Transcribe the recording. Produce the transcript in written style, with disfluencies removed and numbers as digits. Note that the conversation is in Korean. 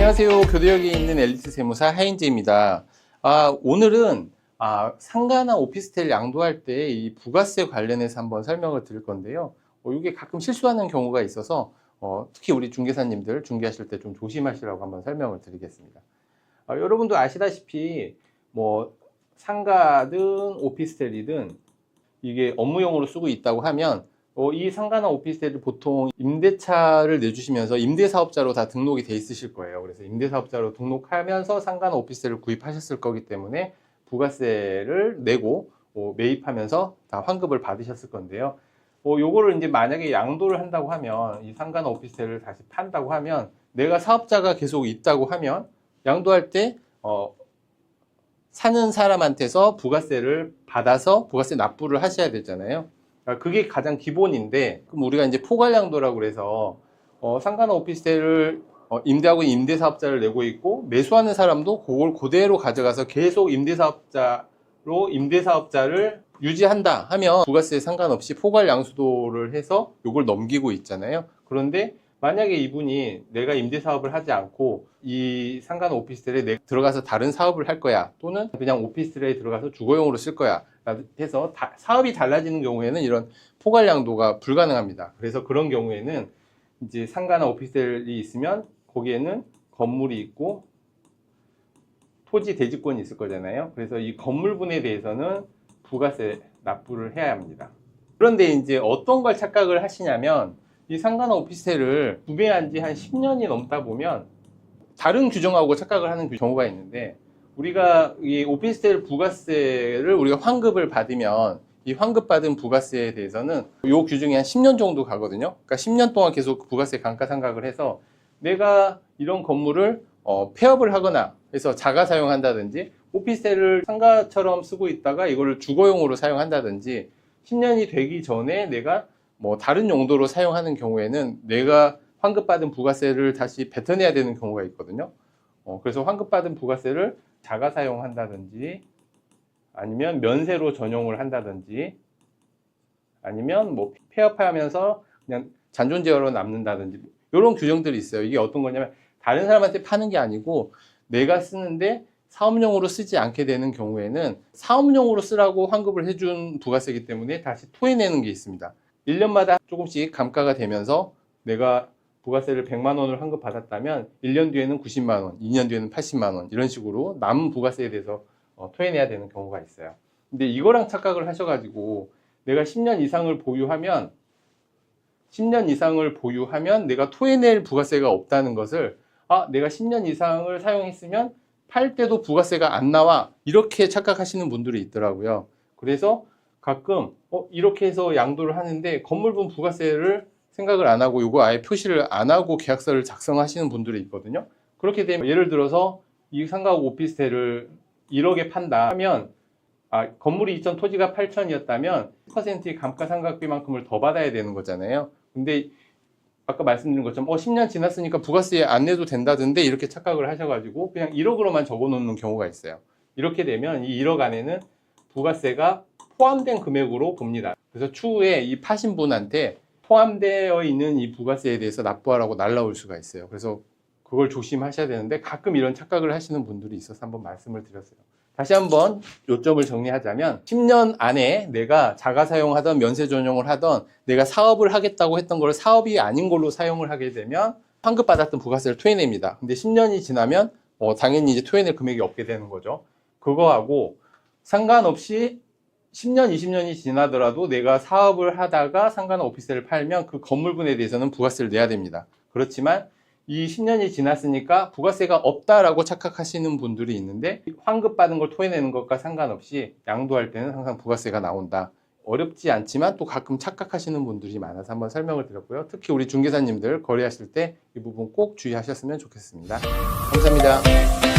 안녕하세요. 교대역에 있는 엘리트 세무사 하인재입니다. 오늘은 상가나 오피스텔 양도할 때 이 부가세 관련해서 한번 설명을 드릴 건데요. 이게 가끔 실수하는 경우가 있어서 특히 우리 중개사님들 중개하실 때 좀 조심하시라고 한번 설명을 드리겠습니다. 여러분도 아시다시피 뭐 상가든 오피스텔이든 이게 업무용으로 쓰고 있다고 하면 이 상가나 오피스텔을 보통 임대차를 내주시면서 임대사업자로 다 등록이 돼 있으실 거예요. 그래서 임대사업자로 등록하면서 상가나 오피스텔을 구입하셨을 거기 때문에 부가세를 내고 매입하면서 다 환급을 받으셨을 건데요. 요거를 이제 만약에 양도를 한다고 하면 이 상가나 오피스텔을 다시 판다고 하면 내가 사업자가 계속 있다고 하면 양도할 때 사는 사람한테서 부가세를 받아서 부가세 납부를 하셔야 되잖아요. 그게 가장 기본인데, 그럼 우리가 이제 포괄양도라고 그래서 상가나 오피스텔을 임대하고 임대사업자를 내고 있고 매수하는 사람도 그걸 그대로 가져가서 계속 임대사업자를 유지한다 하면 부가세에 상관없이 포괄양수도를 해서 이걸 넘기고 있잖아요. 그런데 만약에 이분이 내가 임대사업을 하지 않고 이 상가나 오피스텔에 들어가서 다른 사업을 할 거야, 또는 그냥 오피스텔에 들어가서 주거용으로 쓸 거야 해서 사업이 달라지는 경우에는 이런 포괄양도가 불가능합니다. 그래서 그런 경우에는 이제 상가나 오피스텔이 있으면 거기에는 건물이 있고 토지 대지권이 있을 거잖아요. 그래서 이 건물분에 대해서는 부가세 납부를 해야 합니다. 그런데 이제 어떤 걸 착각을 하시냐면 이 상가나 오피스텔을 구매한 지 한 10년이 넘다 보면 다른 규정하고 착각을 하는 경우가 있는데, 우리가 이 오피스텔 부가세를 우리가 환급을 받으면 이 환급받은 부가세에 대해서는 이 규정이 한 10년 정도 가거든요. 그러니까 10년 동안 계속 부가세 감가상각을 해서 내가 이런 건물을 폐업을 하거나 해서 자가 사용한다든지 오피스텔을 상가처럼 쓰고 있다가 이거를 주거용으로 사용한다든지 10년이 되기 전에 내가 뭐 다른 용도로 사용하는 경우에는 내가 환급받은 부가세를 다시 뱉어내야 되는 경우가 있거든요. 그래서 환급받은 부가세를 자가 사용한다든지 아니면 면세로 전용을 한다든지 아니면 뭐 폐업하면서 그냥 잔존제어로 남는다든지 이런 규정들이 있어요. 이게 어떤 거냐면 다른 사람한테 파는 게 아니고 내가 쓰는데 사업용으로 쓰지 않게 되는 경우에는 사업용으로 쓰라고 환급을 해준 부가세이기 때문에 다시 토해내는 게 있습니다. 1년마다 조금씩 감가가 되면서 내가 부가세를 100만 원을 환급받았다면 1년 뒤에는 90만 원, 2년 뒤에는 80만 원 이런 식으로 남은 부가세에 대해서 토해내야 되는 경우가 있어요. 근데 이거랑 착각을 하셔가지고 내가 10년 이상을 보유하면 내가 토해낼 부가세가 없다는 것을 내가 10년 이상을 사용했으면 팔 때도 부가세가 안 나와 이렇게 착각하시는 분들이 있더라고요. 그래서 가끔 이렇게 해서 양도를 하는데 건물분 부가세를 생각을 안 하고 이거 아예 표시를 안 하고 계약서를 작성하시는 분들이 있거든요. 그렇게 되면 예를 들어서 이 상가하고 오피스텔을 1억에 판다 하면 건물이 2천, 토지가 8천이었다면 10%의 감가상각비만큼을 더 받아야 되는 거잖아요. 근데 아까 말씀드린 것처럼 10년 지났으니까 부가세 안 내도 된다던데 이렇게 착각을 하셔가지고 그냥 1억으로만 적어 놓는 경우가 있어요. 이렇게 되면 이 1억 안에는 부가세가 포함된 금액으로 봅니다. 그래서 추후에 이 파신 분한테 포함되어 있는 이 부가세에 대해서 납부하라고 날라올 수가 있어요. 그래서 그걸 조심하셔야 되는데 가끔 이런 착각을 하시는 분들이 있어서 한번 말씀을 드렸어요. 다시 한번 요점을 정리하자면 10년 안에 내가 자가 사용하던 면세 전용을 하던 내가 사업을 하겠다고 했던 걸 사업이 아닌 걸로 사용을 하게 되면 환급받았던 부가세를 토해냅니다. 근데 10년이 지나면 당연히 이제 토해낼 금액이 없게 되는 거죠. 그거하고 상관없이 10년, 20년이 지나더라도 내가 사업을 하다가 상가나 오피스텔을 팔면 그 건물분에 대해서는 부가세를 내야 됩니다. 그렇지만 이 10년이 지났으니까 부가세가 없다라고 착각하시는 분들이 있는데 환급받은 걸 토해내는 것과 상관없이 양도할 때는 항상 부가세가 나온다. 어렵지 않지만 또 가끔 착각하시는 분들이 많아서 한번 설명을 드렸고요. 특히 우리 중개사님들 거래하실 때 이 부분 꼭 주의하셨으면 좋겠습니다. 감사합니다.